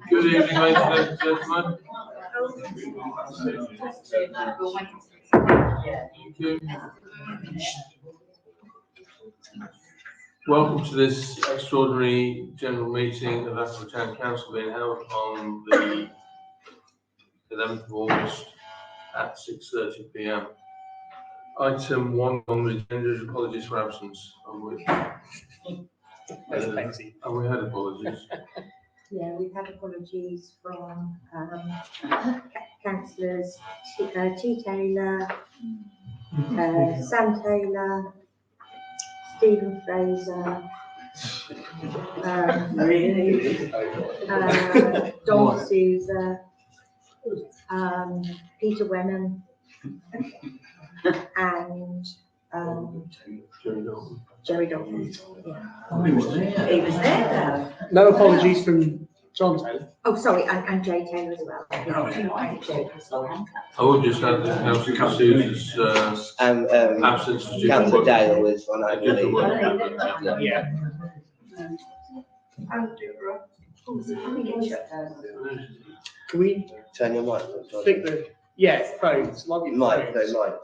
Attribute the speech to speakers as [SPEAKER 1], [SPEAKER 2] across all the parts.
[SPEAKER 1] Good evening, ladies and gentlemen. Thank you. Welcome to this extraordinary general meeting of Ashford Town Council being held on the 11th of August at 6:30 p.m. Item 1 on the agenda is apologies for absence. And we had apologies.
[SPEAKER 2] Yeah, we've had apologies from councillors T. Taylor, Sam Taylor, Stephen Fraser, Don Souza, Peter Wenham, and Jerry Dalton. Yeah.
[SPEAKER 3] He was there.
[SPEAKER 4] No apologies from John Taylor.
[SPEAKER 2] Oh, sorry, and Jay Taylor as well.
[SPEAKER 1] I would just add that Councillor Sousa's absence is due to
[SPEAKER 5] Councillor
[SPEAKER 1] work.
[SPEAKER 5] Dale was on
[SPEAKER 1] Due to
[SPEAKER 5] annual
[SPEAKER 1] work.
[SPEAKER 5] leave.
[SPEAKER 4] Yeah. Can we
[SPEAKER 5] Turn your mic on.
[SPEAKER 4] think that, yeah, phones, like your
[SPEAKER 5] Mic,
[SPEAKER 4] phones.
[SPEAKER 5] no, mic,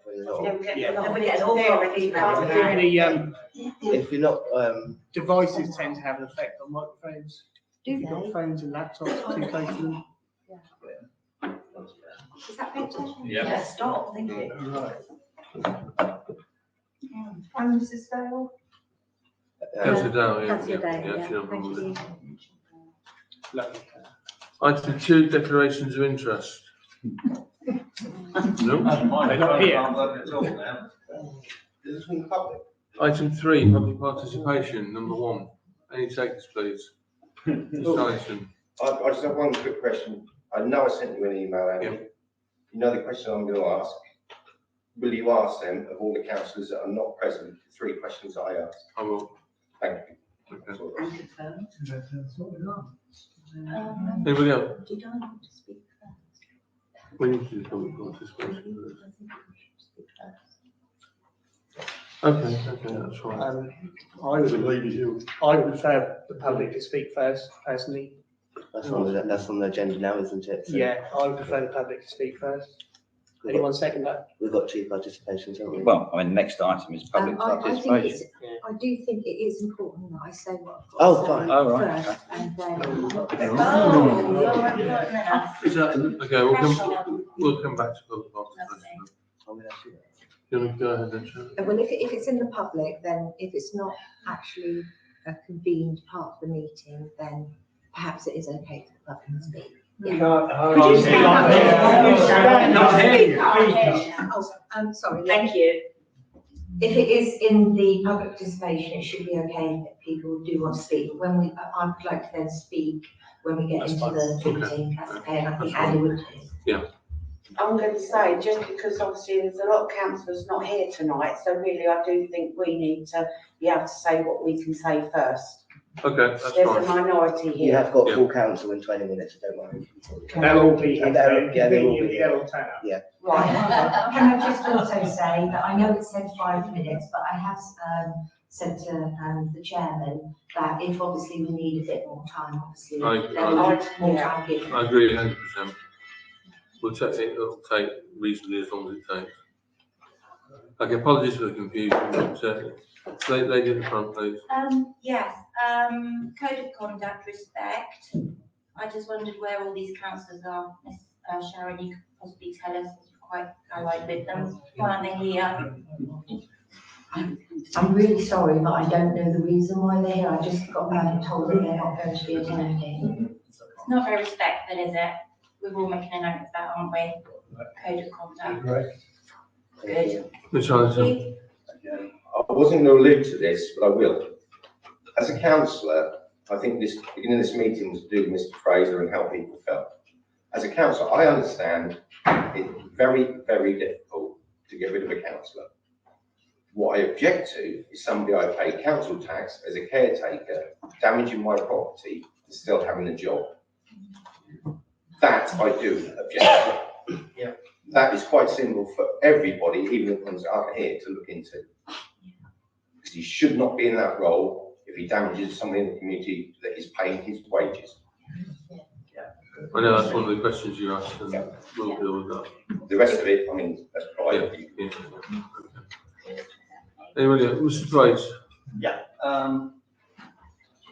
[SPEAKER 5] when you're not.
[SPEAKER 4] Yeah.
[SPEAKER 5] If you're not,
[SPEAKER 4] Devices tend to have an effect on microphones.
[SPEAKER 2] Do
[SPEAKER 4] You've got
[SPEAKER 2] they?
[SPEAKER 4] phones and laptops too close to them.
[SPEAKER 2] Is that better?
[SPEAKER 3] Yeah, stop, thank you.
[SPEAKER 4] Right.
[SPEAKER 2] And Mrs. Dale?
[SPEAKER 1] Councillor Dow, yeah.
[SPEAKER 2] Councillor Dale,
[SPEAKER 1] Yeah,
[SPEAKER 2] yeah,
[SPEAKER 1] no
[SPEAKER 2] thank
[SPEAKER 1] problem with
[SPEAKER 2] you.
[SPEAKER 1] it.
[SPEAKER 4] Lovely.
[SPEAKER 1] Item 2, declarations of interest. No.
[SPEAKER 4] They're not here.
[SPEAKER 5] this is from the public.
[SPEAKER 1] Item 3, public participation, number 1. Any takers, please? Mr. Tyson.
[SPEAKER 6] I just have one quick question. I know I sent you an email, Andy.
[SPEAKER 1] Yeah.
[SPEAKER 6] You know the question I'm going to ask. Will you ask them, of all the councillors that are not present, the 3 questions that I asked?
[SPEAKER 1] I will.
[SPEAKER 6] Thank you.
[SPEAKER 1] Okay.
[SPEAKER 6] That's all.
[SPEAKER 3] And confirmed.
[SPEAKER 1] Anybody else?
[SPEAKER 2] Did I want to speak first?
[SPEAKER 1] We need to do public participation.
[SPEAKER 2] I think I should speak first.
[SPEAKER 1] Okay, that's fine.
[SPEAKER 4] I would prefer the public to speak first, personally.
[SPEAKER 5] That's on the agenda now, isn't it? So
[SPEAKER 4] Yeah, I would prefer the public to speak first. Anyone second that?
[SPEAKER 5] we've got 2 participations, haven't we?
[SPEAKER 7] Well, I mean, the next item is public
[SPEAKER 2] I think
[SPEAKER 7] participation.
[SPEAKER 2] it's, I do think it is important that I say what I've got
[SPEAKER 5] Oh,
[SPEAKER 2] to
[SPEAKER 5] fine.
[SPEAKER 2] say
[SPEAKER 7] Oh, right.
[SPEAKER 2] first, and then.
[SPEAKER 1] Is that, okay, we'll come back to public participation.
[SPEAKER 5] I'm gonna ask you.
[SPEAKER 1] Do you want to go ahead then, Sharon?
[SPEAKER 2] Well, if it's in the public, then if it's not actually a convened part of the meeting, then perhaps it is okay for the public to speak. Yeah.
[SPEAKER 4] Could you speak up there?
[SPEAKER 2] Oh, I'm sorry.
[SPEAKER 3] Thank you.
[SPEAKER 2] If it is in the public participation, it should be okay if people do want to speak. But when I would like to then speak when we get
[SPEAKER 4] That's
[SPEAKER 2] into
[SPEAKER 4] fine.
[SPEAKER 2] the meeting, that's okay, and I think Andy would too.
[SPEAKER 8] I'm going to say, just because obviously there's a lot of councillors not here tonight, so really I do think we need to be able to say what we can say first.
[SPEAKER 1] Okay, that's
[SPEAKER 8] There's a
[SPEAKER 1] fine.
[SPEAKER 8] minority
[SPEAKER 5] You
[SPEAKER 8] here.
[SPEAKER 5] have got
[SPEAKER 1] Yeah.
[SPEAKER 5] full council in 20 minutes, so don't worry.
[SPEAKER 4] They'll all be here.
[SPEAKER 5] Yeah, they will be here.
[SPEAKER 4] They'll all turn up.
[SPEAKER 8] Right.
[SPEAKER 2] Can I just also say that I know it said 5 minutes, but I have said to the chairman that if obviously we need a bit more time, obviously,
[SPEAKER 1] I-
[SPEAKER 2] then more time given.
[SPEAKER 1] I agree 100%. It'll take reasonably as long as it takes. Okay, apologies for the confusion, but lady in the front, please.
[SPEAKER 9] Yes, code of conduct, respect. I just wondered where all these councillors are. Miss Sharon, you could possibly tell us quite allied with them. Why aren't they here?
[SPEAKER 2] I'm really sorry, but I don't know the reason why they're here. I just got told that they're not going to be attending.
[SPEAKER 9] It's not very respectful, is it? We're all making a note of that, aren't we? Code of conduct. Good.
[SPEAKER 1] Ms. Allison.
[SPEAKER 6] I wasn't going to allude to this, but I will. As a councillor, I think this beginning of this meeting was to do with Mr. Fraser and how people felt. As a councillor, I understand it's very, very difficult to get rid of a councillor. What I object to is somebody I pay council tax as a caretaker, damaging my property and still having a job. That I do object to.
[SPEAKER 5] Yeah.
[SPEAKER 6] That is quite simple for everybody, even the ones that aren't here, to look into. Because he should not be in that role if he damages somebody in the community that is paying his wages.
[SPEAKER 1] I know that's one of the questions you asked, and we'll deal with that.
[SPEAKER 6] The rest of it, I mean, that's private.
[SPEAKER 1] Yeah. Okay. Anybody else? Mr. Price?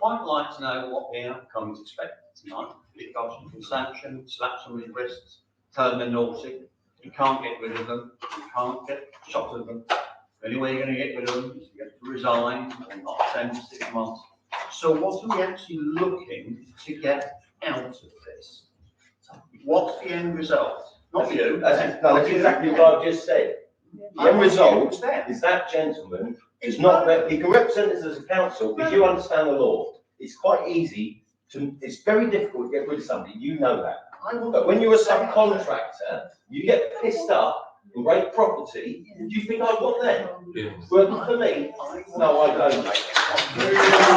[SPEAKER 7] I'd like to know what the outcome is expected tonight. It comes from sanction, slaps on his wrists, tell them they're naughty. You can't get rid of them. You can't get shot of them. The only way you're going to get rid of them is to get to resign and not spend 6 months. So what are we actually looking to get out of this? What's the end result? Not you.
[SPEAKER 6] That's exactly what I've just said. The end result is that gentleman is not, he can represent us as a council, because you understand the law. It's quite easy to, it's very difficult to get rid of somebody, you know that. But when you're a subcontractor, you get pissed up and break property, do you think I want them
[SPEAKER 1] Yeah.
[SPEAKER 6] working for me? No, I don't, mate.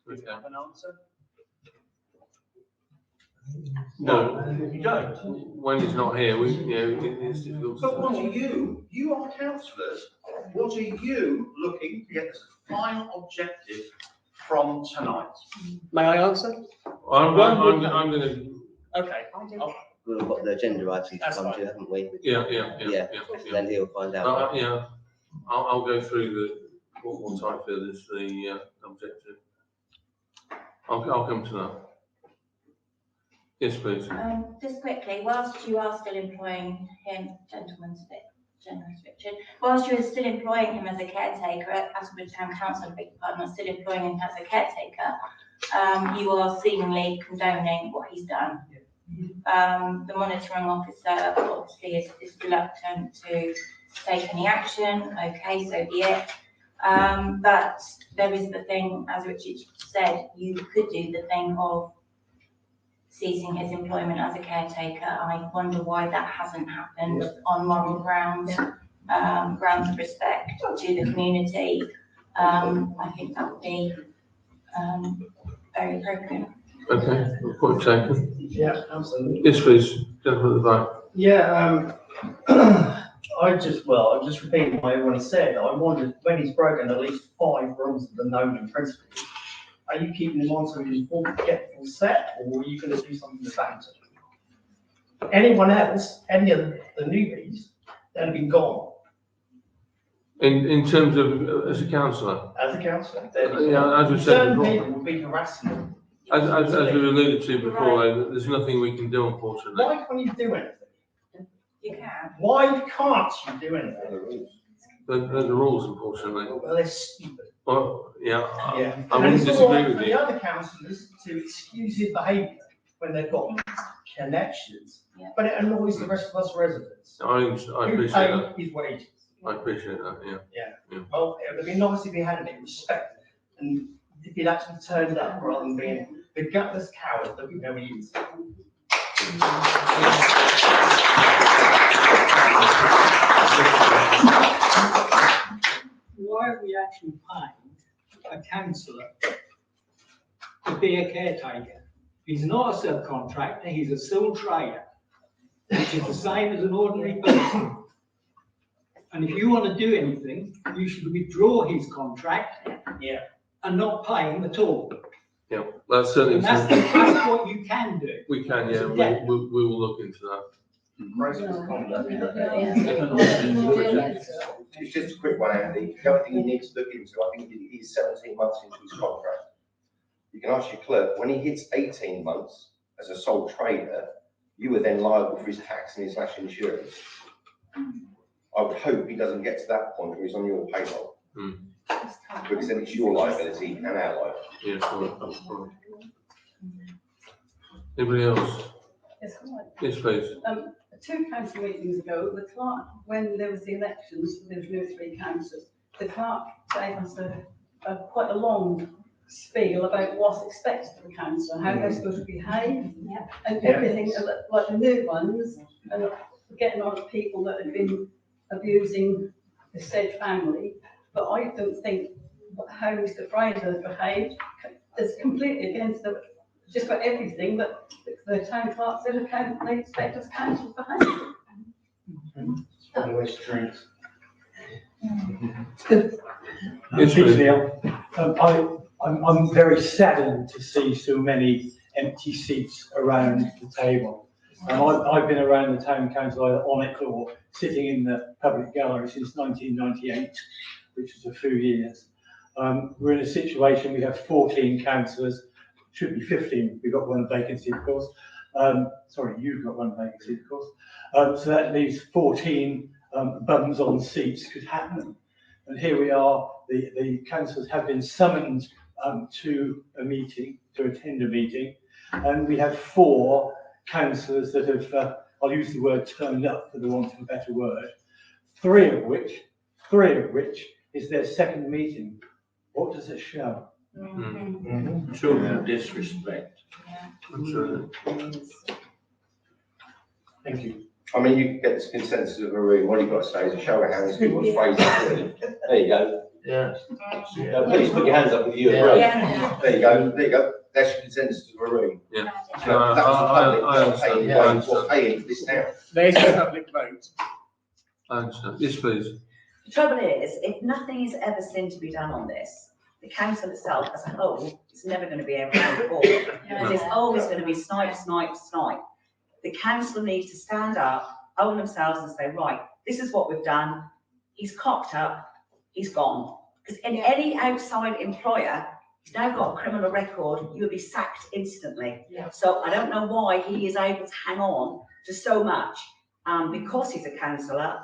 [SPEAKER 7] Do you have an answer?
[SPEAKER 1] No,
[SPEAKER 7] You don't.
[SPEAKER 1] when he's not here, it's difficult. to
[SPEAKER 7] But what
[SPEAKER 1] say.
[SPEAKER 7] are you? You are councillors. What are you looking to get as a final objective from tonight?
[SPEAKER 4] May I answer?
[SPEAKER 1] I'm gonna,
[SPEAKER 4] Okay.
[SPEAKER 5] We've got the agenda items to
[SPEAKER 4] That's
[SPEAKER 5] come
[SPEAKER 4] fine.
[SPEAKER 5] to, haven't we?
[SPEAKER 1] yeah.
[SPEAKER 5] Then he'll find out.
[SPEAKER 1] Yeah, I'll go through what I feel is the objective. I'll come to that. Yes, please.
[SPEAKER 9] Just quickly, whilst you are still employing him, gentleman's a bit generous, Richard, whilst you are still employing him as a caretaker, as the town council, I beg your pardon, are still employing him as a caretaker, you are seemingly condoning what he's done. The monitoring officer obviously is reluctant to take any action, okay, so be it. But there is the thing, as Richard said, you could do the thing of ceasing his employment as a caretaker. I wonder why that hasn't happened on moral grounds, grounds of respect to the community. I think that would be very appropriate.
[SPEAKER 1] Okay, point taken.
[SPEAKER 10] Yeah, absolutely.
[SPEAKER 1] Yes, please. Gentleman at the back.
[SPEAKER 10] Yeah, I'm just repeating what everyone said. I wondered when he's broken at least 5 rules of the known in principle, are you keeping him on so he can get full set, or are you going to do something about it? Anyone else, any of the newbies, they'd have been gone.
[SPEAKER 1] In terms of as a councillor,
[SPEAKER 10] As a councillor,
[SPEAKER 1] as we said
[SPEAKER 10] certain
[SPEAKER 1] before,
[SPEAKER 10] people would be harassing them.
[SPEAKER 1] as we alluded to before, there's nothing we can do, unfortunately.
[SPEAKER 10] Why can't you do anything?
[SPEAKER 9] You can.
[SPEAKER 10] Why can't you do anything?
[SPEAKER 1] There's the rules, unfortunately.
[SPEAKER 10] Well, they're stupid.
[SPEAKER 1] Well, yeah,
[SPEAKER 10] Yeah.
[SPEAKER 1] I
[SPEAKER 10] And
[SPEAKER 1] wouldn't
[SPEAKER 10] it's all
[SPEAKER 1] disagree
[SPEAKER 10] right
[SPEAKER 1] with
[SPEAKER 10] for
[SPEAKER 1] you.
[SPEAKER 10] the other councillors to excuse his behaviour when they've got connections,
[SPEAKER 9] Yeah.
[SPEAKER 10] but it annoys the rest of us residents
[SPEAKER 1] I
[SPEAKER 10] who
[SPEAKER 1] appreciate
[SPEAKER 10] pay
[SPEAKER 1] that.
[SPEAKER 10] his wages.
[SPEAKER 1] I appreciate that, yeah.
[SPEAKER 10] Well, it would have been nice if he had a bit of respect and if he'd actually turned up rather than being the gutless coward that we know he is.
[SPEAKER 11] Why are we actually paying a councillor to be a caretaker? He's not a subcontractor, he's a sole trader, which is the same as an ordinary person. And if you want to do anything, you should withdraw his contract and not pay him at all.
[SPEAKER 1] Yeah, that's certainly,
[SPEAKER 11] And that's what you can do.
[SPEAKER 1] we can, yeah, we will look into that.
[SPEAKER 6] It's just a quick one, Andy. The only thing you need to look into, I think he's 17 months into his contract. You can ask your clerk, when he hits 18 months as a sole trader, you are then liable for his tax and his national insurance. I would hope he doesn't get to that point where he's on your payroll. Because then it's your liability and our liability.
[SPEAKER 1] Yes, right. Anybody else?
[SPEAKER 12] Yes, hi.
[SPEAKER 1] Yes, please.
[SPEAKER 12] 2 council meetings ago, the clerk, when there was the elections for those new 3 councillors, the clerk gave us a quite a long spiel about what's expected of the council, how they're supposed to behave, and everything, like the new ones, and getting on to people that have been abusing the said family. But I don't think how Mr. Fraser behaved is completely against just about everything that the town clerk said they expect us council to behave.
[SPEAKER 6] Always drinks.
[SPEAKER 1] Yes,
[SPEAKER 11] Keith
[SPEAKER 1] please.
[SPEAKER 11] Neal. I'm very saddened to see so many empty seats around the table. I've been around the town council either on it or sitting in the public gallery since 1998, which is a few years. We're in a situation, we have 14 councillors, should be 15, we've got one vacancy, of course. Sorry, you've got one vacancy, of course. So that leaves 14 bums on seats could happen. And here we are, the councillors have been summoned to a meeting, to attend a meeting, and we have 4 councillors that have, I'll use the word turned up for the want of a better word, 3 of which is their second meeting. What does it show?
[SPEAKER 1] Children disrespect. Absolutely.
[SPEAKER 11] Thank you.
[SPEAKER 6] I mean, you can get this consensus of a room, all you've got to say is a show of hands, do what's Fraser doing. There you go.
[SPEAKER 1] Yeah.
[SPEAKER 6] Please put your hands up if you agree. There you go, that's your consensus of a room.
[SPEAKER 1] Yeah.
[SPEAKER 6] That's the public
[SPEAKER 1] I
[SPEAKER 6] what's paying,
[SPEAKER 1] understand.
[SPEAKER 6] what's paying for this now.
[SPEAKER 4] There's the public vote.
[SPEAKER 1] I understand. Yes, please.
[SPEAKER 3] The trouble is, if nothing is ever seen to be done on this, the council itself as a whole is never going to be able to move forward. Because it's always going to be snipe, snipe, snipe. The council needs to stand up, own themselves and say, right, this is what we've done. He's cocked up, he's gone. Because in any outside employer, he's now got a criminal record, you would be sacked instantly. So I don't know why he is able to hang on to so much because he's a councillor,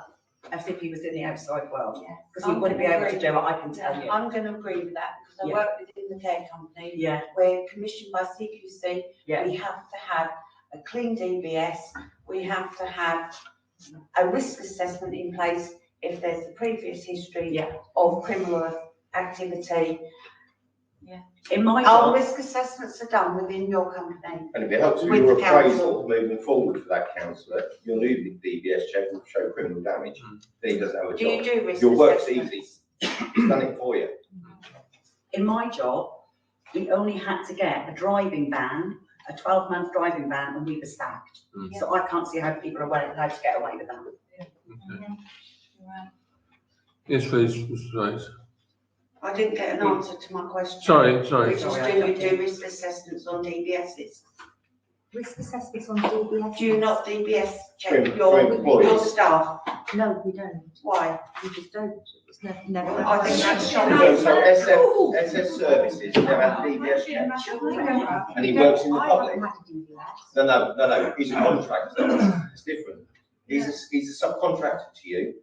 [SPEAKER 3] as if he was in the outside world. Because he wouldn't be able to do it, I can tell you.
[SPEAKER 8] I'm going to agree with that because I work within the care company.
[SPEAKER 3] Yeah.
[SPEAKER 8] We're commissioned by CQC.
[SPEAKER 3] Yeah.
[SPEAKER 8] We have to have a clean DBS. We have to have a risk assessment in place if there's a previous history of criminal activity.
[SPEAKER 3] In my
[SPEAKER 8] Our
[SPEAKER 3] job,
[SPEAKER 8] risk assessments are done within your company.
[SPEAKER 6] And if it helps with
[SPEAKER 8] With
[SPEAKER 6] your
[SPEAKER 8] the council.
[SPEAKER 6] appraisal moving forward for that councillor, your new DBS check will show criminal damage. Then he doesn't have a
[SPEAKER 8] Do you
[SPEAKER 6] job.
[SPEAKER 8] do risk
[SPEAKER 6] Your work's
[SPEAKER 8] assessments?
[SPEAKER 6] easy. It's done it for you.
[SPEAKER 3] in my job, we only had to get a driving ban, a 12-month driving ban, and we were sacked. So I can't see how people are allowed to get away with that.
[SPEAKER 1] Okay. Yes, please, Mr. Rice.
[SPEAKER 8] I didn't get an answer to my question.
[SPEAKER 1] Sorry.
[SPEAKER 8] Which is, do you do risk assessments on DBSs?
[SPEAKER 2] Risk assessments on DBS?
[SPEAKER 8] Do you not DBS check
[SPEAKER 6] For
[SPEAKER 8] your
[SPEAKER 6] employees.
[SPEAKER 8] staff?
[SPEAKER 2] No, we don't.
[SPEAKER 8] Why?
[SPEAKER 2] We just don't. It's never.
[SPEAKER 8] I think that's
[SPEAKER 6] So SS Services never had a DBS check. And he works in the public. No, he's a contractor, it's different. He's a subcontractor to you.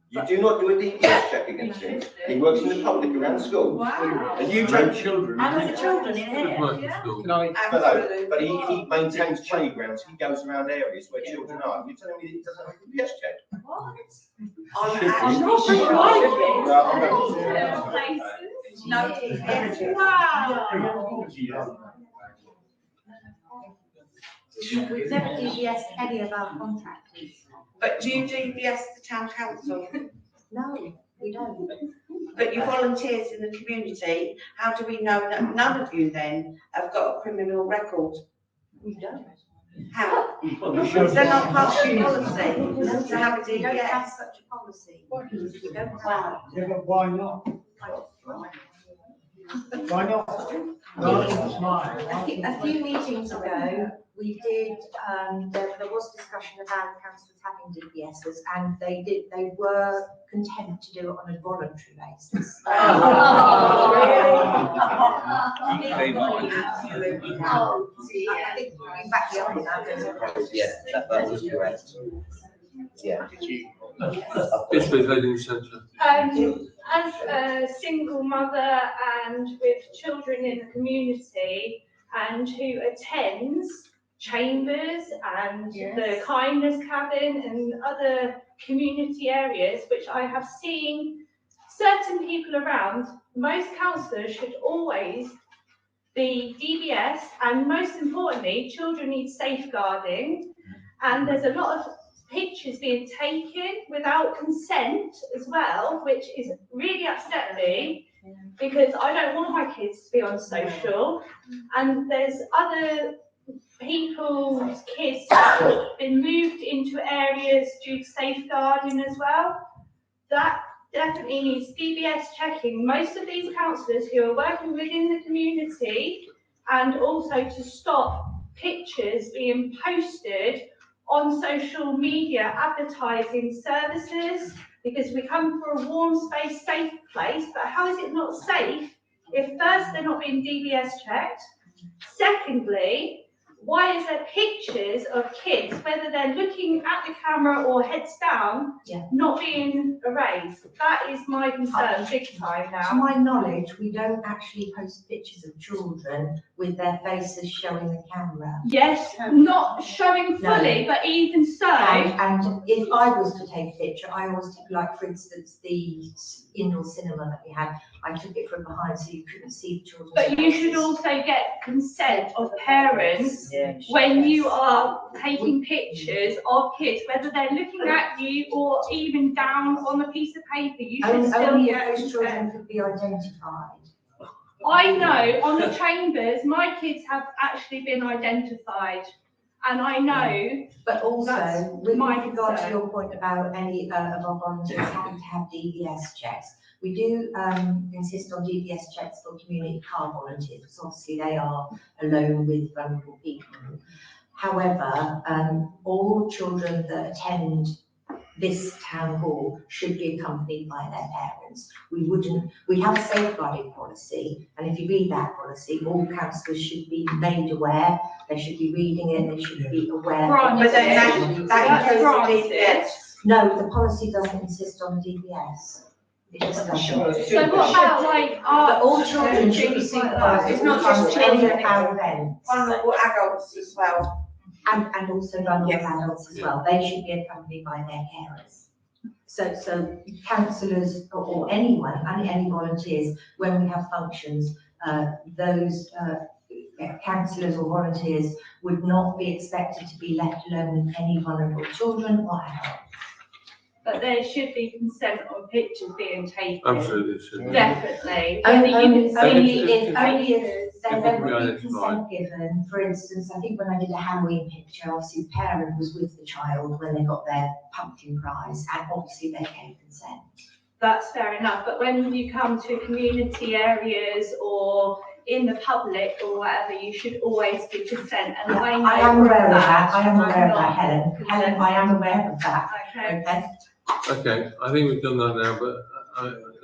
[SPEAKER 6] You do not do a DBS check against him. He works in the public around school. And you take children.
[SPEAKER 3] And with the children in here.
[SPEAKER 4] Can I?
[SPEAKER 6] No, but he maintains playgrounds, he goes around areas where children are. You're telling me that he doesn't have a DBS check?
[SPEAKER 8] I'm
[SPEAKER 3] I'm not
[SPEAKER 8] actually
[SPEAKER 3] sure.
[SPEAKER 8] No DBS.
[SPEAKER 2] We've never DBS any of our contractors.
[SPEAKER 8] But do you DBS the town council?
[SPEAKER 2] No, we don't.
[SPEAKER 8] But you volunteers in the community, how do we know that none of you then have got a criminal record?
[SPEAKER 2] We don't.
[SPEAKER 8] How? Is there not part of your policy to have a
[SPEAKER 2] We don't have
[SPEAKER 8] DBS?
[SPEAKER 2] such a policy. We don't have.
[SPEAKER 11] Yeah, but why not? Why not? No, it's mine.
[SPEAKER 2] A few meetings ago, we did, there was discussion about councillors having DBSs, and they were content to do it on a voluntary basis.
[SPEAKER 8] Absolutely.
[SPEAKER 2] I think we back you up on that.
[SPEAKER 5] Yeah, that was correct. Yeah.
[SPEAKER 1] Yes, please, lady in the centre.
[SPEAKER 13] As a single mother and with children in the community and who attends chambers and the kindness cabin and other community areas, which I have seen certain people around most councillors should always be DBS, and most importantly, children need safeguarding. And there's a lot of pictures being taken without consent as well, which is really upset me, because I don't want my kids to be on social. And there's other people's kids that have been moved into areas due to safeguarding as well. That definitely needs DBS checking. Most of these councillors who are working within the community, and also to stop pictures being posted on social media advertising services, because we come for a warm space, safe place, but how is it not safe if first they're not being DBS checked? Secondly, why is there pictures of kids, whether they're looking at the camera or heads down, not being erased? That is my concern, big time now.
[SPEAKER 2] To my knowledge, we don't actually post pictures of children with their faces showing the camera.
[SPEAKER 13] Yes, not showing fully, but even so.
[SPEAKER 2] And if I was to take a picture, I always took, like, for instance, the indoor cinema that we had, I took it from behind so you couldn't see the children.
[SPEAKER 13] But you should also get consent of parents when you are taking pictures of kids, whether they're looking at you or even down on a piece of paper. You should still
[SPEAKER 2] only
[SPEAKER 13] get
[SPEAKER 2] if those children
[SPEAKER 13] consent.
[SPEAKER 2] could be identified.
[SPEAKER 13] I know on the chambers, my kids have actually been identified, and I know.
[SPEAKER 2] But also, with regard to
[SPEAKER 13] concern.
[SPEAKER 2] your point about any of our volunteers having to have DBS checks, we do insist on DBS checks for community car volunteers, because obviously they are alone with vulnerable people. However, all children that attend this town hall should be accompanied by their parents. We have a safeguarding policy, and if you read that policy, all councillors should be made aware, they should be reading it, they should be aware.
[SPEAKER 8] But then that includes DBS.
[SPEAKER 2] No, the policy doesn't insist on DBS. It just doesn't.
[SPEAKER 13] So what about like
[SPEAKER 2] But all children should be supervised.
[SPEAKER 8] It's not just children,
[SPEAKER 2] Any of our events.
[SPEAKER 8] vulnerable adults as well.
[SPEAKER 2] And also vulnerable adults as well, they should be accompanied by their carers. So councillors or anyone, any volunteers, when we have functions, those councillors or volunteers would not be expected to be left alone with any vulnerable children or adults.
[SPEAKER 13] But there should be consent on pictures being taken.
[SPEAKER 1] Absolutely, should.
[SPEAKER 13] Definitely.
[SPEAKER 2] Only
[SPEAKER 1] If-
[SPEAKER 2] if there
[SPEAKER 1] if
[SPEAKER 2] would
[SPEAKER 1] we
[SPEAKER 2] be consent given. For instance, I think when I did a Halloween picture, obviously the parent was with the child when they got their pumpkin prize, and obviously they gave consent.
[SPEAKER 13] That's fair enough, but when you come to community areas or in the public or whatever, you should always give consent, and I know.
[SPEAKER 2] I am aware of that, I am
[SPEAKER 13] I'm
[SPEAKER 2] aware of
[SPEAKER 13] not.
[SPEAKER 2] that, Helen, I am aware of that,
[SPEAKER 13] Okay.
[SPEAKER 2] okay?
[SPEAKER 1] Okay, I think we've done that now, but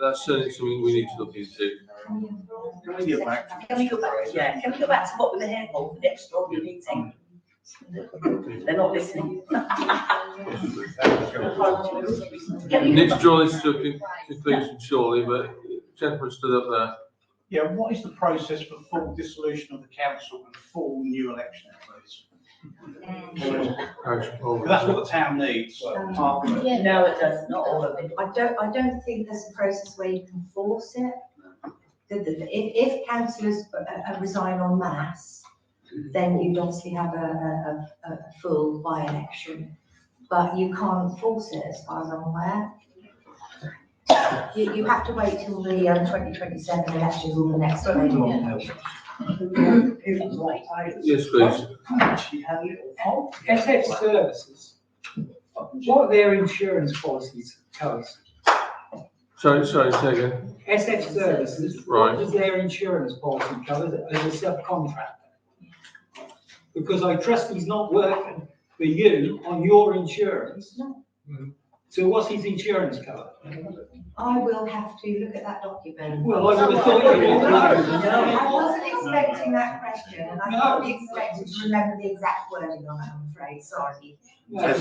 [SPEAKER 1] that's certainly something we need to look into.
[SPEAKER 5] Can we get back to?
[SPEAKER 3] Can we go back, can we go back to what with the hair for the extraordinary meeting? They're not listening.
[SPEAKER 1] We need to draw this to a conclusion shortly, but gentleman stood up there.
[SPEAKER 10] Yeah, what is the process for full dissolution of the council and full new election, please?
[SPEAKER 1] Parish poll.
[SPEAKER 10] That's what the town needs.
[SPEAKER 3] No, it does, not all of it.
[SPEAKER 2] I don't think there's a process where you can force it. If councillors resign en masse, then you'd obviously have a full by-election, but you can't force it as far as I'm aware. You have to wait till the 2027 elections or the next one.
[SPEAKER 1] Yes, please.
[SPEAKER 11] SF services, what are their insurance policies cover?
[SPEAKER 1] Sorry, say again.
[SPEAKER 11] SF services,
[SPEAKER 1] Right.
[SPEAKER 11] what does their insurance policy cover as a subcontractor? Because I trust he's not working for you on your insurance.
[SPEAKER 2] No.
[SPEAKER 11] So what's his insurance cover?
[SPEAKER 2] I will have to look at that document.
[SPEAKER 11] Well, I would have thought you would know.
[SPEAKER 2] I wasn't expecting that question, and I can't be expected to remember the exact wording on it, I'm afraid, sorry.
[SPEAKER 11] No.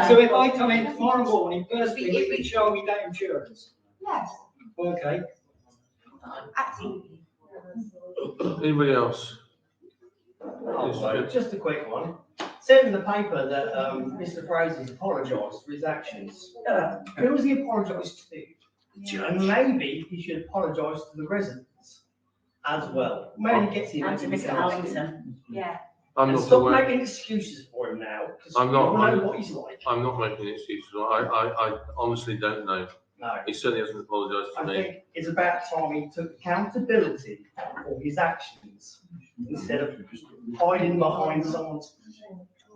[SPEAKER 11] So if I come in tomorrow morning, first thing, you can show me that insurance.
[SPEAKER 2] Yes,
[SPEAKER 11] Okay.
[SPEAKER 2] absolutely.
[SPEAKER 1] Anybody else?
[SPEAKER 10] Just a quick one. Said in the paper that Mr. Fraser's apologised for his actions. Who was he apologised to? And maybe he should apologise to the residents as well. Maybe he gets him.
[SPEAKER 3] And to Mr. Allington.
[SPEAKER 9] Yeah.
[SPEAKER 1] I'm
[SPEAKER 10] And
[SPEAKER 1] not
[SPEAKER 10] stop
[SPEAKER 1] aware.
[SPEAKER 10] making excuses for him now, because
[SPEAKER 1] I'm
[SPEAKER 10] you
[SPEAKER 1] not-
[SPEAKER 10] all know
[SPEAKER 1] I'm-
[SPEAKER 10] what he's like.
[SPEAKER 1] I'm not making excuses. I honestly don't know.
[SPEAKER 10] No.
[SPEAKER 1] He certainly hasn't apologised to
[SPEAKER 10] I
[SPEAKER 1] me.
[SPEAKER 10] think it's about time he took accountability for his actions instead of hiding behind someone's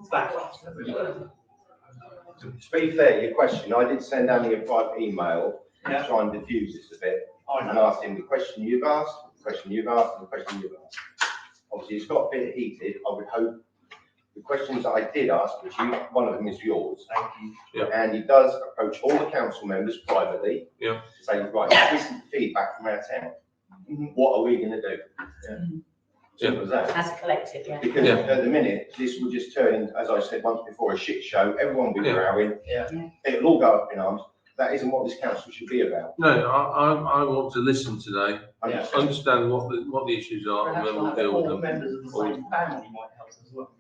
[SPEAKER 10] back.
[SPEAKER 6] To be fair, your question, I did send Andy a private email to
[SPEAKER 10] Yeah.
[SPEAKER 6] try and diffuse this a bit.
[SPEAKER 10] I
[SPEAKER 6] And
[SPEAKER 10] know.
[SPEAKER 6] asked him the question you've asked, the question you've asked, and the question you've asked. Obviously, it's got a bit heated. I would hope the questions that I did ask, which one of them is yours.
[SPEAKER 10] Thank you.
[SPEAKER 6] And he does approach all the council members privately.
[SPEAKER 1] Yeah.
[SPEAKER 6] To say, right, this is the feedback from our town. What are we gonna do? Simple as that.
[SPEAKER 3] As a collective, yeah.
[SPEAKER 6] Because
[SPEAKER 1] Yeah.
[SPEAKER 6] at the minute, this will just turn, as I said once before, a shit show. Everyone will be
[SPEAKER 1] Yeah.
[SPEAKER 6] rowing.
[SPEAKER 10] Yeah.
[SPEAKER 6] It'll all go up in arms. That isn't what this council should be about.
[SPEAKER 1] No, I want to listen today,
[SPEAKER 10] Yeah.
[SPEAKER 1] understand what the issues are, and
[SPEAKER 10] Perhaps
[SPEAKER 1] then we'll
[SPEAKER 10] like
[SPEAKER 1] deal with
[SPEAKER 10] all
[SPEAKER 1] them.
[SPEAKER 10] members of the same family might help as well.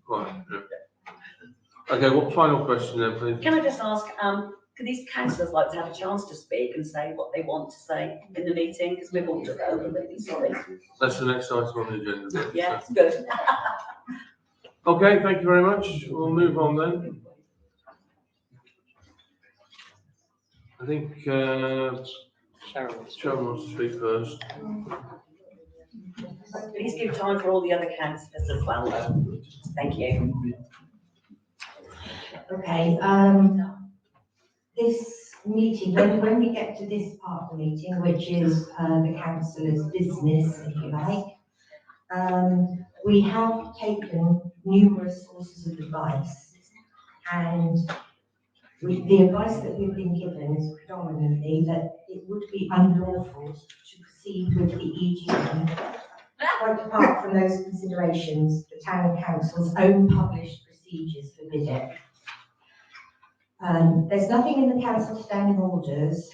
[SPEAKER 1] Right, yeah. Okay, what final question then, please?
[SPEAKER 3] Can I just ask, could these councillors like to have a chance to speak and say what they want to say in the meeting? Because we've all took over, really, sorry.
[SPEAKER 1] That's the next item on the agenda.
[SPEAKER 3] Yeah, good.
[SPEAKER 1] Okay, thank you very much. We'll move on then. I think, Sharon wants to speak first.
[SPEAKER 3] Please give time for all the other councillors as well, though. Thank you.
[SPEAKER 2] Okay, this meeting, when we get to this part of the meeting, which is the councillor's business, if you like, we have taken numerous sources of advice, and the advice that we've been given is predominantly that it would be unlawful to proceed with the EGM, quite apart from those considerations, the town council's own published procedures forbid it. There's nothing in the council standing orders,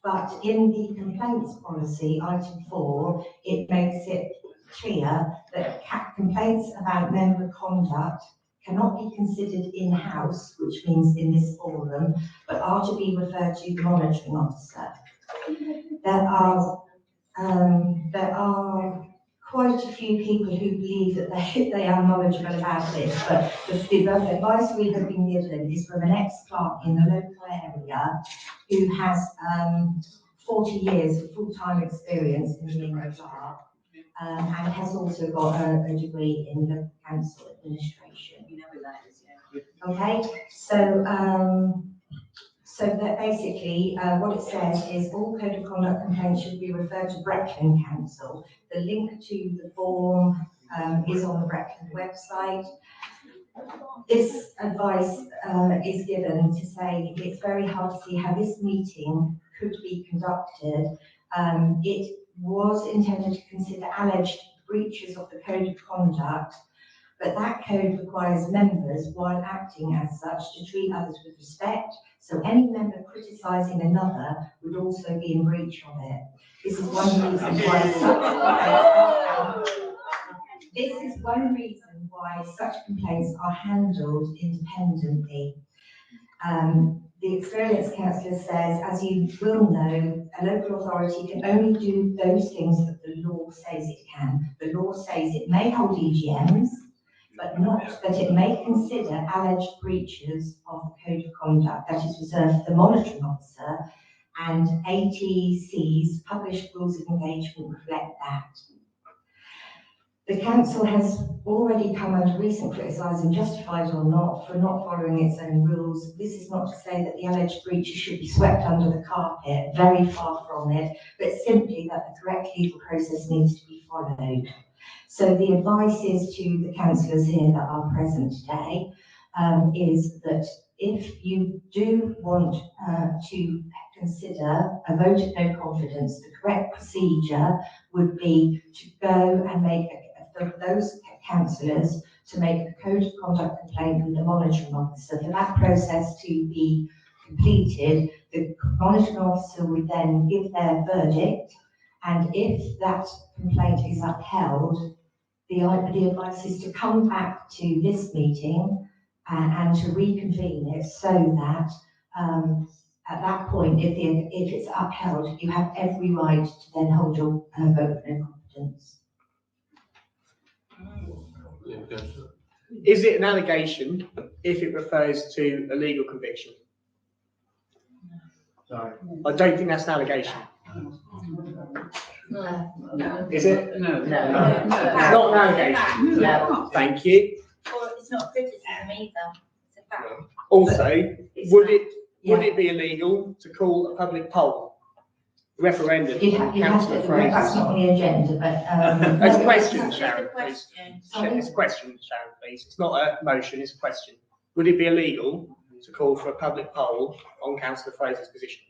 [SPEAKER 2] but in the complaints policy, item 4, it makes it clear that complaints about member conduct cannot be considered in-house, which means in this forum, but are to be referred to the monitoring officer. There are quite a few people who believe that they are knowledgeable about this, but the advice we have been given is from an ex-clerk in the local area who has 40 years of full-time experience in being a clerk, and has also got a degree in the council administration.
[SPEAKER 3] You know who that is, yeah.
[SPEAKER 2] Okay, so that basically, what it says is all code of conduct complaints should be referred to Breckland Council. The link to the form is on the Breckland website. This advice is given to say it's very hard to see how this meeting could be conducted. It was intended to consider alleged breaches of the code of conduct, but that code requires members, while acting as such, to treat others with respect. So any member criticising another would also be in breach of it. This is one reason why such complaints are handled independently. The experienced councillor says, as you will know, a local authority can only do those things that the law says it can. The law says it may hold EGMs, but not that it may consider alleged breaches of the code of conduct that is reserved for the monitoring officer, and ATC's published rules of engagement reflect that. The council has already come under recent criticism, justified or not, for not following its own rules. This is not to say that the alleged breaches should be swept under the carpet, very far from it, but simply that the correct legal process needs to be followed. So the advice is to the councillors here that are present today, is that if you do want to consider a vote of no confidence, the correct procedure would be to go and make for those councillors to make a code of conduct complaint with the monitoring officer. For that process to be completed, the monitoring officer would then give their verdict, and if that complaint is upheld, the advice is to come back to this meeting and to reconvene it so that at that point, if it's upheld, you have every right to then hold your vote of no confidence.
[SPEAKER 1] Yeah, councillor.
[SPEAKER 4] Is it an allegation if it refers to a legal conviction?
[SPEAKER 10] Sorry.
[SPEAKER 4] I don't think that's an allegation.
[SPEAKER 2] No.
[SPEAKER 4] Is it?
[SPEAKER 10] No.
[SPEAKER 4] It's not an allegation.
[SPEAKER 2] No.
[SPEAKER 4] Thank you.
[SPEAKER 9] Or it's not criticism either, it's a fact.
[SPEAKER 4] Also, would it be illegal to call a public poll, referendum
[SPEAKER 2] You
[SPEAKER 4] on
[SPEAKER 2] have to,
[SPEAKER 4] councillor
[SPEAKER 2] that's not
[SPEAKER 4] Fraser's?
[SPEAKER 2] on the agenda, but.
[SPEAKER 4] It's a
[SPEAKER 9] It's
[SPEAKER 4] question,
[SPEAKER 9] a
[SPEAKER 4] Sharon, please.
[SPEAKER 9] question.
[SPEAKER 4] It's a question, Sharon, please. It's not a motion, it's a question. Would it be illegal to call for a public poll on councillor Fraser's position?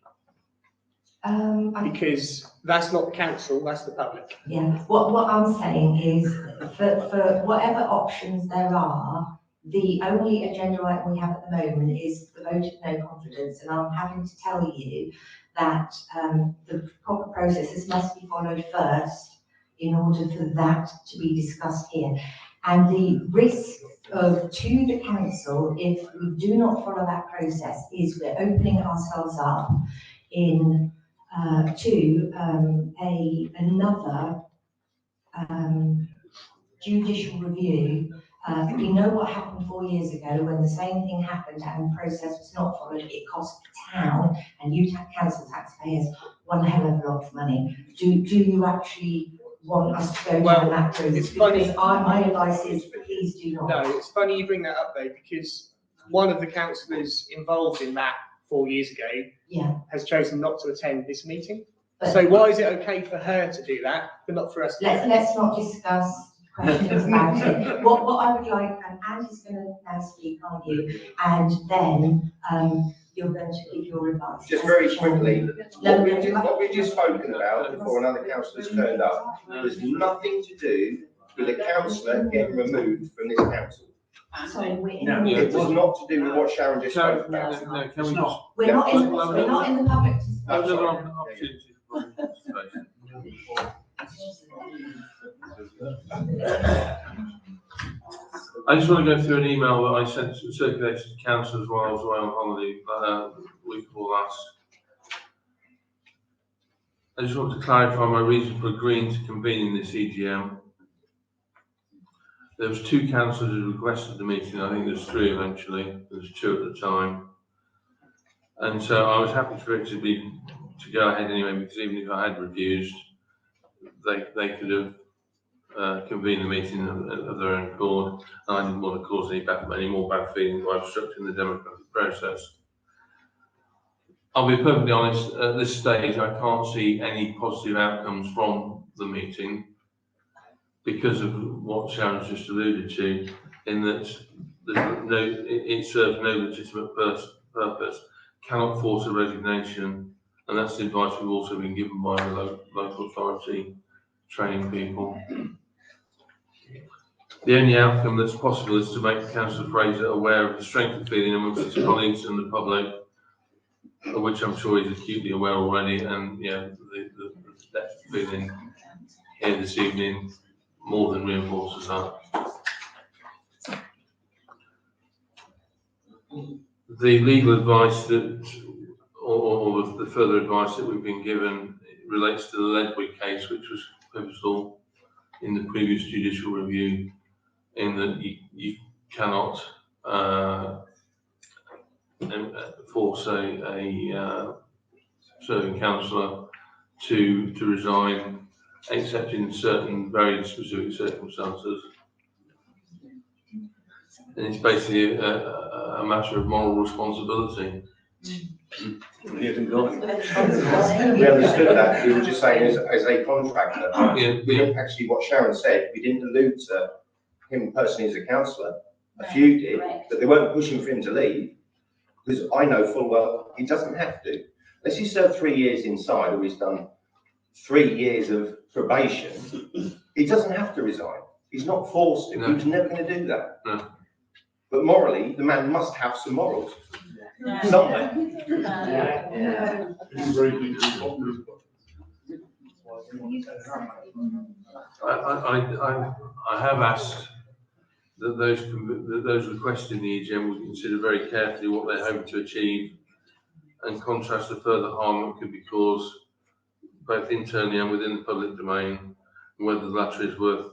[SPEAKER 4] Because that's not the council, that's the public.
[SPEAKER 2] Yeah, what I'm saying is, for whatever options there are, the only agenda item we have at the moment is the vote of no confidence, and I'm having to tell you that, the proper processes must be followed first in order for that to be discussed here. And the risk to the council, if we do not follow that process, is we're opening ourselves up to another judicial review. We know what happened 4 years ago when the same thing happened and the process was not followed. It cost the town and you council taxpayers one hell of a lot of money. Do you actually want us to go down that route?
[SPEAKER 4] It's funny.
[SPEAKER 2] Because my advice is please do not.
[SPEAKER 4] No, it's funny you bring that up though, because one of the councillors involved in that 4 years ago has chosen not to attend this meeting.
[SPEAKER 2] But
[SPEAKER 4] so why is it okay for her to do that, but not for us to do that?
[SPEAKER 2] let's not discuss questions about it. What I would like, and Andy's going to now speak, aren't you? And then you're going to give your advice.
[SPEAKER 6] Just very quickly, what we've just spoken about before another councillor's turned up was nothing to do with a councillor getting removed from this council.
[SPEAKER 2] Sorry,
[SPEAKER 6] It was not to do with what Sharon just spoke about.
[SPEAKER 1] No, can we just?
[SPEAKER 2] we're not in the public
[SPEAKER 1] Have
[SPEAKER 2] discussion.
[SPEAKER 1] another opportunity for participation. I just want to go through an email that I sent, circulated to councillors while I was away on holiday, the week before last. I just want to clarify my reason for agreeing to convening this EGM. There was 2 councillors who requested the meeting. I think there's 3 eventually. There's 2 at the time. And so I was happy for it to go ahead anyway, because even if I had refused, they could have convened the meeting of their own accord. And I didn't want to cause any more bad feelings by obstructing the democratic process. I'll be perfectly honest, at this stage, I can't see any positive outcomes from the meeting because of what Sharon's just alluded to, in that it serves no legitimate purpose, cannot force a resignation, and that's the advice we've also been given by the local authority training people. The only outcome that's possible is to make Councillor Fraser aware of the strength of feeling amongst his colleagues and the public, of which I'm sure he's acutely aware already, and the depth of feeling here this evening more than reinforces that. The legal advice or the further advice that we've been given relates to the Ledwig case, which was pivotal in the previous judicial review, in that you cannot force a serving councillor to resign, except in certain very specific circumstances. And it's basically a matter of moral responsibility.
[SPEAKER 6] We understood that. We were just saying as a contractor, we didn't actually, what Sharon said, we didn't allude to him personally as a councillor. A few did, but they weren't pushing for him to leave, because I know full well he doesn't have to. Unless he's served 3 years inside or he's done 3 years of probation, he doesn't have to resign. He's not forced to. No. He was never going to do that. No. But morally, the man must have some morals. No. Somewhere.
[SPEAKER 1] I have asked that those requesting the EGM would consider very carefully what they hope to achieve and contrast the further harm that could be caused both internally and within the public domain, and whether the latter is worth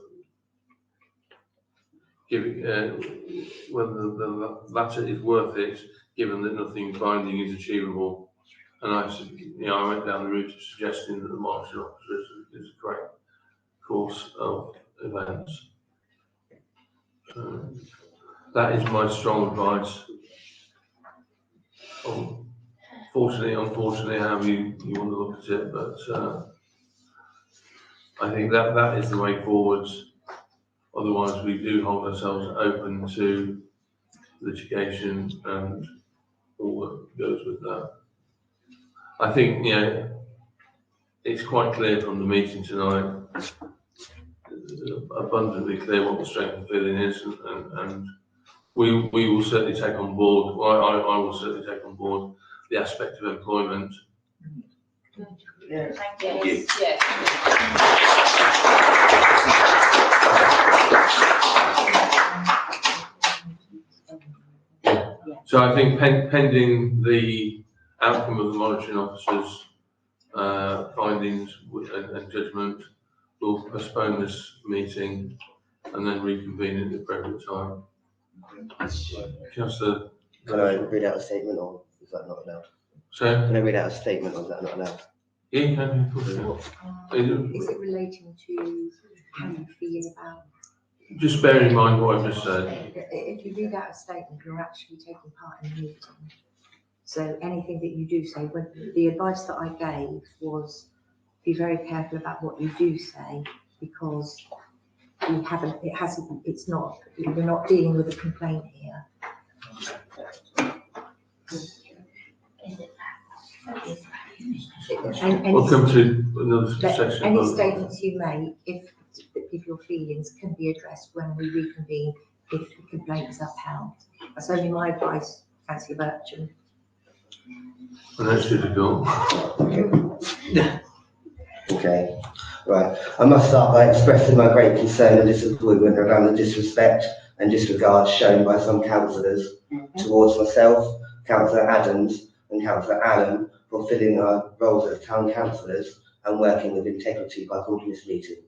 [SPEAKER 1] giving, whether the latter is worth it, given that nothing binding is achievable. And I went down the route of suggesting that the marching officers is a great course of events. That is my strong advice. Unfortunately, however you want to look at it, but I think that is the way forwards. Otherwise, we do hold ourselves open to litigation and all that goes with that. I think, it's quite clear from the meeting tonight, abundantly clear what the strength of feeling is, and we will certainly take on board, I will certainly take on board the aspect of employment.
[SPEAKER 8] Yes.
[SPEAKER 9] Thank you.
[SPEAKER 1] So I think pending the outcome of the monitoring officers' findings and judgment, we'll postpone this meeting and then reconvene at the appropriate time. Councillor,
[SPEAKER 14] can I read out a statement, or is that not allowed?
[SPEAKER 1] So,
[SPEAKER 14] can I read out a statement, or is that not allowed?
[SPEAKER 1] Yeah, you can.
[SPEAKER 2] Is it relating to how you feel about?
[SPEAKER 1] Just bear in mind what I've just said.
[SPEAKER 2] If you read out a statement, you're actually taking part in the meeting. So anything that you do say, when the advice that I gave was be very careful about what you do say, because we're not dealing with a complaint here.
[SPEAKER 1] We'll come to another section.
[SPEAKER 2] Any statements you make, if your feelings can be addressed when we reconvene, if the complaint is upheld. That's only my advice, Councillor Bircham.
[SPEAKER 1] And that's difficult.
[SPEAKER 14] Okay, right. I must start by expressing my great concern and disappointment around the disrespect and disregard shown by some councillors towards myself, Councillor Adams and Councillor Allen for filling our roles as town councillors and working with integrity by holding this meeting.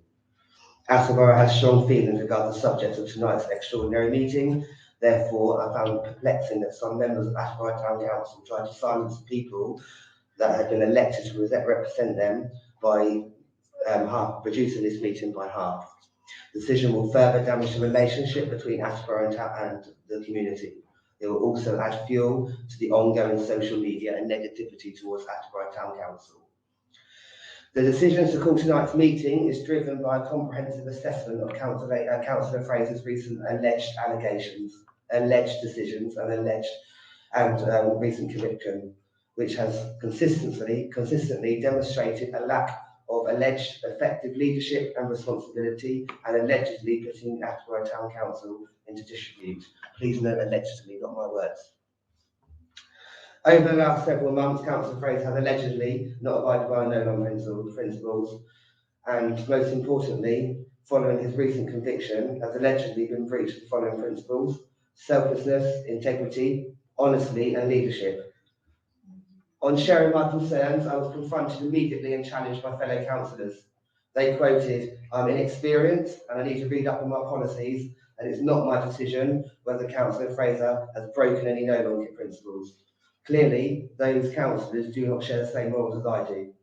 [SPEAKER 14] Attleborough has strong feelings regarding the subject of tonight's extraordinary meeting. Therefore, I found it perplexing that some members of Attleborough Town Council tried to silence people that had been elected to represent them by reducing this meeting by half. The decision will further damage the relationship between Attleborough and the community. It will also add fuel to the ongoing social media and negativity towards Attleborough Town Council. The decision to call tonight's meeting is driven by a comprehensive assessment of Councillor Fraser's recent alleged allegations, alleged decisions and recent conviction, which has consistently demonstrated a lack of alleged effective leadership and responsibility, and allegedly putting Attleborough Town Council into disrepute. Please note allegedly, not my words. Over the last several months, Councillor Fraser has allegedly not abided by no-harm principles, and most importantly, following his recent conviction, has allegedly been breached the following principles: selflessness, integrity, honesty, and leadership. On sharing my concerns, I was confronted immediately and challenged by fellow councillors. They quoted, "I'm inexperienced and I need to read up on my policies, and it's not my decision whether Councillor Fraser has broken any no-longer principles." Clearly, those councillors do not share the same morals as I do.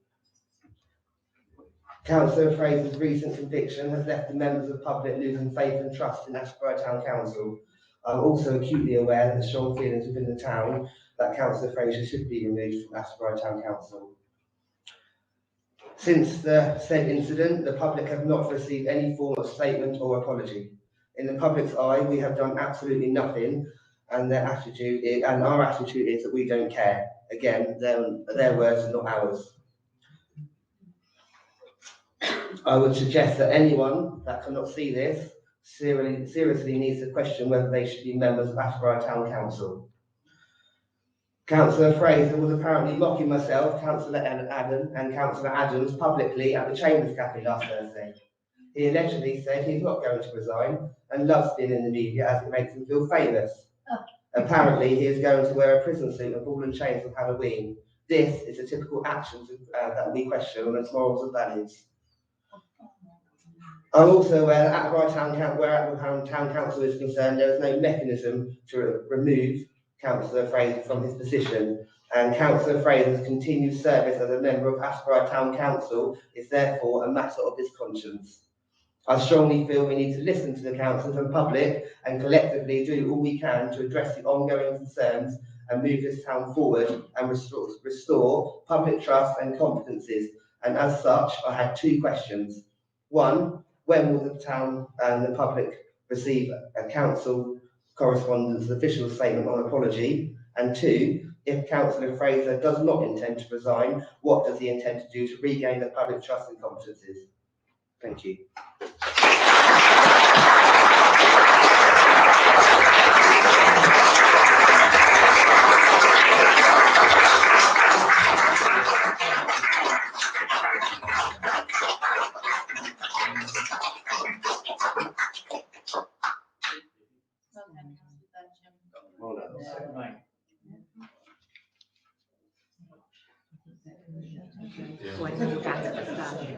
[SPEAKER 14] Councillor Fraser's recent conviction has left the members of the public losing faith and trust in Attleborough Town Council. I'm also acutely aware that the strong feelings within the town that Councillor Fraser should be removed from Attleborough Town Council. Since the said incident, the public have not received any form of statement or apology. In the public's eye, we have done absolutely nothing, and our attitude is that we don't care. Again, their words and not ours. I would suggest that anyone that cannot see this seriously needs to question whether they should be members of Attleborough Town Council. Councillor Fraser was apparently mocking myself, Councillor Adam and Councillor Adams publicly at the Chambers Cafe last Thursday. He allegedly said he's not going to resign and loves being in the media as it makes him feel famous. Apparently, he is going to wear a prison suit and ball and chains on Halloween, This is a typical action that we question on its morals and values. I'm also aware that where Attleborough Town Council is concerned, there is no mechanism to remove Councillor Fraser from his position, and Councillor Fraser's continued service as a member of Attleborough Town Council is therefore a matter of his conscience. I strongly feel we need to listen to the councillors and public and collectively do all we can to address the ongoing concerns and move this town forward and restore public trust and competencies. And as such, I had 2 questions. 1, when will the town and the public receive a council correspondence official statement on apology? And 2, if Councillor Fraser does not intend to resign, what does he intend to do to regain the public trust and competencies? Thank you.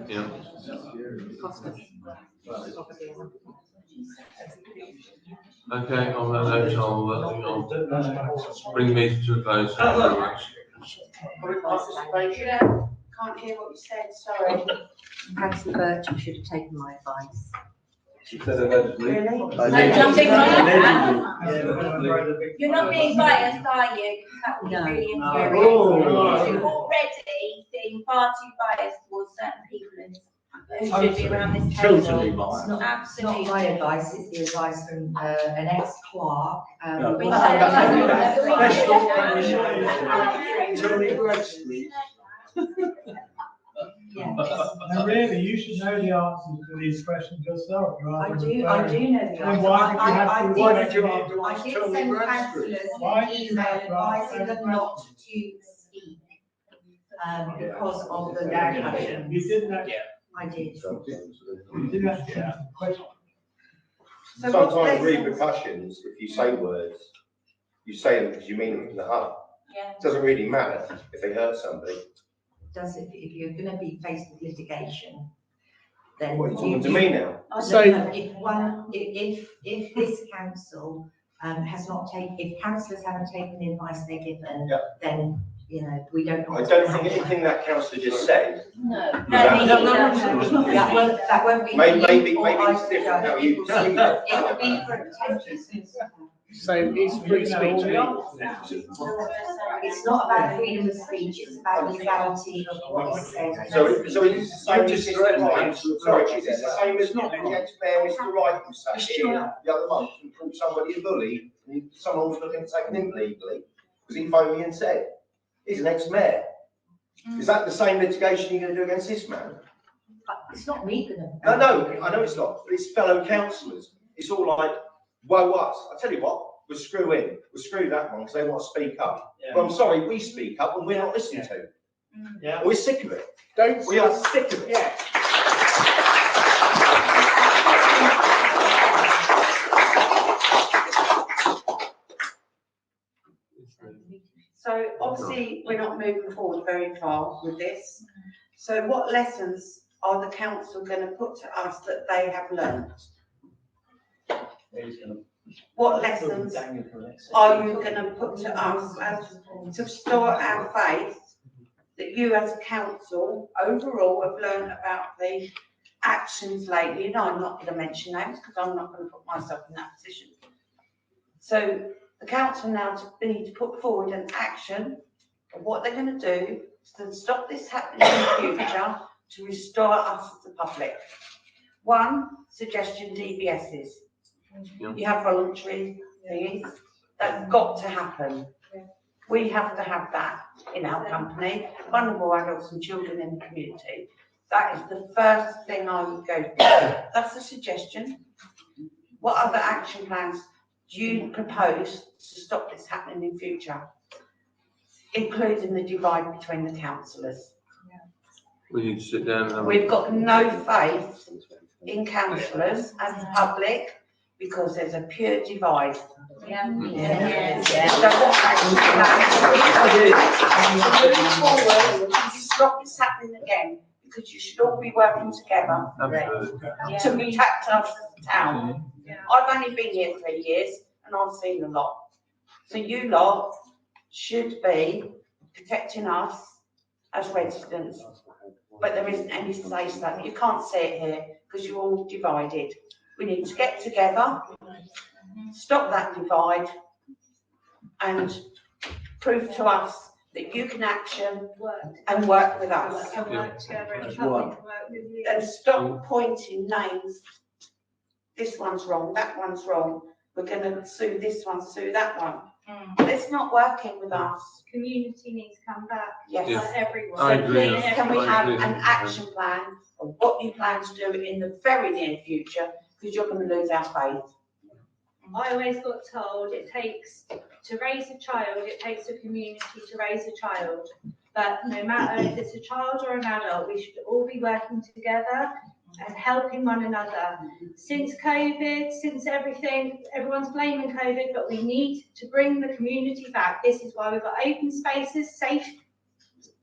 [SPEAKER 1] Yeah. Okay, on that note, I'll bring the meeting to a close. Thank you very much.
[SPEAKER 8] Can't hear what you said, sorry.
[SPEAKER 2] Councillor Birch should have taken my advice.
[SPEAKER 5] She said allegedly.
[SPEAKER 8] Really?
[SPEAKER 9] Nothing like that. You're not being biased, are you? That would be really infuriating. You're already being far too biased towards certain people who should be around this table.
[SPEAKER 5] Totally biased.
[SPEAKER 2] It's not my advice, it's the advice from an ex-clerk.
[SPEAKER 5] Tony Bradstreet.
[SPEAKER 11] No, really, you should know the answers to these questions yourself.
[SPEAKER 2] I do know the answer.
[SPEAKER 11] Why did you
[SPEAKER 2] I did send councillors an email advising them not to speak, because of the repercussions.
[SPEAKER 11] You didn't actually.
[SPEAKER 2] I did.
[SPEAKER 11] You didn't actually answer the question.
[SPEAKER 6] Sometimes repercussions, if you say words, you say them because you mean them from the heart.
[SPEAKER 9] Yeah.
[SPEAKER 6] It doesn't really matter if they hurt somebody.
[SPEAKER 2] Does if you're going to be faced with litigation, then
[SPEAKER 6] What are you talking to me now?
[SPEAKER 2] If this council has not taken, if councillors haven't taken the advice they're given, then we don't.
[SPEAKER 6] I don't think anything that councillor just said.
[SPEAKER 9] No.
[SPEAKER 2] That won't be.
[SPEAKER 6] Maybe it's different how you perceive it.
[SPEAKER 2] It will be for attention.
[SPEAKER 4] So it's free speech.
[SPEAKER 2] It's not about freedom of speech, it's about legality of what is said.
[SPEAKER 6] So it's the same as it's the same as not the ex-mayor Mr. Wright who sat here the other month and called somebody a bully, and someone was looking to take him legally, because he phoned me and said, he's an ex-mayor. Is that the same litigation you're going to do against this man?
[SPEAKER 2] It's not me gonna.
[SPEAKER 6] No, I know it's not, but it's fellow councillors. It's all like, woe us. I tell you what, we'll screw in. We'll screw that one because they want to speak up.
[SPEAKER 10] Yeah.
[SPEAKER 6] But I'm sorry, we speak up and we're not listened to.
[SPEAKER 10] Yeah.
[SPEAKER 6] We're sick of it.
[SPEAKER 4] We
[SPEAKER 6] are sick of it.
[SPEAKER 4] Yeah.
[SPEAKER 8] So obviously, we're not moving forward very far with this. So what lessons are the council going to put to us that they have learned? What lessons are you going to put to us as to restore our faith that you as a council overall have learned about the actions lately? No, I'm not going to mention names because I'm not going to put myself in that position. So the council now need to put forward an action of what they're going to do to stop this happening in the future, to restore us as the public. One, suggestion DBSs. You have voluntary things, that's got to happen. We have to have that in our company, vulnerable adults and children in the community. That is the first thing I would go for. That's a suggestion. What other action plans do you propose to stop this happening in future? Including the divide between the councillors.
[SPEAKER 1] We need to sit down and have
[SPEAKER 8] We've got no faith in councillors as the public. because there's a pure divide.
[SPEAKER 9] Yeah.
[SPEAKER 8] So what action plans moving forward to stop this happening again? Because you should all be working together to protect us as a town. I've only been here 3 years and I've seen a lot. So you lot should be protecting us as residents. But there isn't any say so that. You can't see it here because you're all divided. We need to get together, stop that divide and prove to us that you can action and work with us.
[SPEAKER 13] And work together and work with you.
[SPEAKER 8] And stop pointing names. This one's wrong, that one's wrong. We're gonna sue this one, sue that one. It's not working with us.
[SPEAKER 13] Community needs to come back,
[SPEAKER 8] Yes.
[SPEAKER 13] like everyone.
[SPEAKER 1] I agree.
[SPEAKER 8] Please, can we
[SPEAKER 1] I
[SPEAKER 8] have
[SPEAKER 1] agree.
[SPEAKER 8] an action plan of what you plan to do in the very near future? Because you're gonna lose our faith.
[SPEAKER 13] I always got told it takes, to raise a child, it takes a community to raise a child. But no matter if it's a child or an adult, we should all be working together and helping one another. Since COVID, since everything, everyone's blaming COVID, but we need to bring the community back. This is why we've got open spaces, safe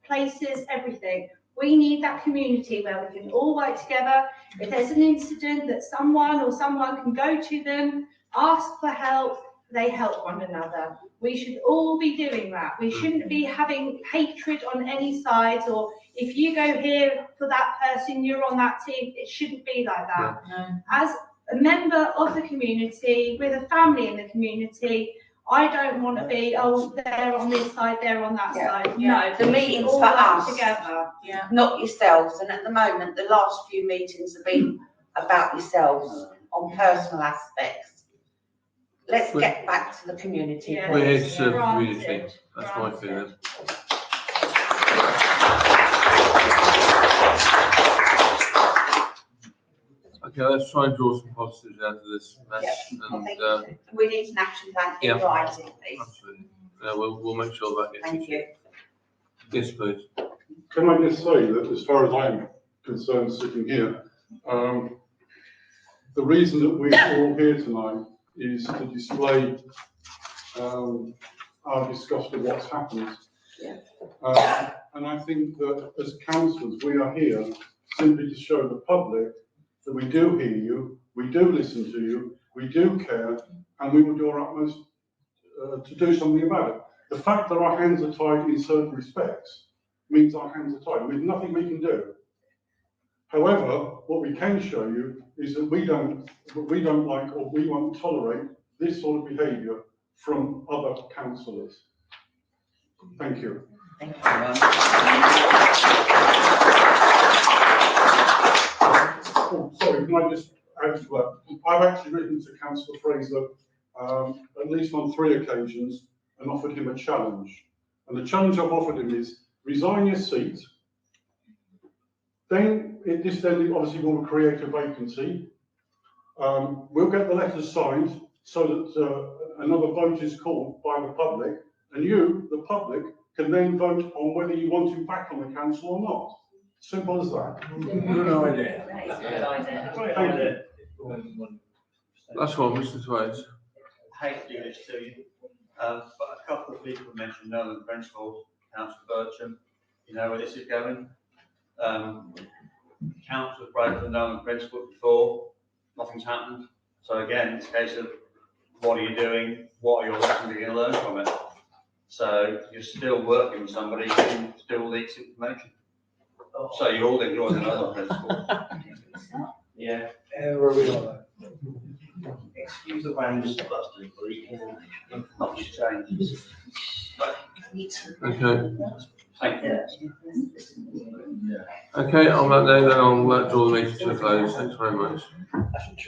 [SPEAKER 13] places, everything. We need that community where we can all work together. If there's an incident that someone can go to them, ask for help, they help one another. We should all be doing that. We shouldn't be having hatred on any sides, or if you go here for that person, you're on that team. It shouldn't be like that.
[SPEAKER 9] No.
[SPEAKER 13] As a member of the community, with a family in the community, I don't want to be, oh, they're on this side, they're on that side. No,
[SPEAKER 8] The
[SPEAKER 13] we
[SPEAKER 8] meetings
[SPEAKER 13] should all
[SPEAKER 8] for
[SPEAKER 13] work
[SPEAKER 8] us.
[SPEAKER 13] together.
[SPEAKER 9] Yeah.
[SPEAKER 8] Not yourselves. And at the moment, the last few meetings have been about yourselves on personal aspects. Let's get back to the community.
[SPEAKER 13] Yeah.
[SPEAKER 1] We're here to
[SPEAKER 8] please.
[SPEAKER 1] serve the
[SPEAKER 13] Granted.
[SPEAKER 1] community. That's my feeling. Okay, let's try and draw some positives out of this mess.
[SPEAKER 8] I
[SPEAKER 1] And,
[SPEAKER 8] think we need an action plan in
[SPEAKER 1] yeah.
[SPEAKER 8] writing, please.
[SPEAKER 1] absolutely. We'll make sure that gets
[SPEAKER 8] Thank you.
[SPEAKER 1] Yes, please.
[SPEAKER 15] Can I just say that as far as I'm concerned, sitting here, the reason that we're all here tonight is to display our disgust of what's happened.
[SPEAKER 8] Yeah.
[SPEAKER 15] And I think that as councillors, we are here simply to show the public that we do hear you, we do listen to you, we do care, and we will do our utmost to do something about it. The fact that our hands are tied in certain respects means our hands are tied. There's nothing we can do. However, what we can show you is that we don't like or we won't tolerate this sort of behaviour from other councillors. Thank you.
[SPEAKER 8] Thank you.
[SPEAKER 15] Oh, sorry, can I just add to that? I've actually written to Councillor Fraser at least on 3 occasions and offered him a challenge. And the challenge I've offered him is resign your seat. Then this obviously will create a vacancy. We'll get the letters signed so that another vote is called by the public, and you, the public, can then vote on whether you want him back on the council or not. Simple as that.
[SPEAKER 5] Good idea.
[SPEAKER 15] Thank you.
[SPEAKER 1] That's one, Mr. Twain.
[SPEAKER 7] I hate to do this to you, but a couple of people mentioned Nolan principles, Councillor Bircham, you know where this is going. Council have broken the Nolan principle before, nothing's happened. So again, it's a case of what are you doing, what are your lessons you're going to learn from it? So you're still working with somebody who still leaks information. So you're all ignoring another principle.
[SPEAKER 10] Yeah.
[SPEAKER 5] Where are we on?
[SPEAKER 10] Excuse the language, Buster,
[SPEAKER 7] Not changes.
[SPEAKER 1] Okay.
[SPEAKER 7] Thank you.
[SPEAKER 1] Okay, on that day, then I'll draw the meeting to a close. Thanks very much.
[SPEAKER 5] I think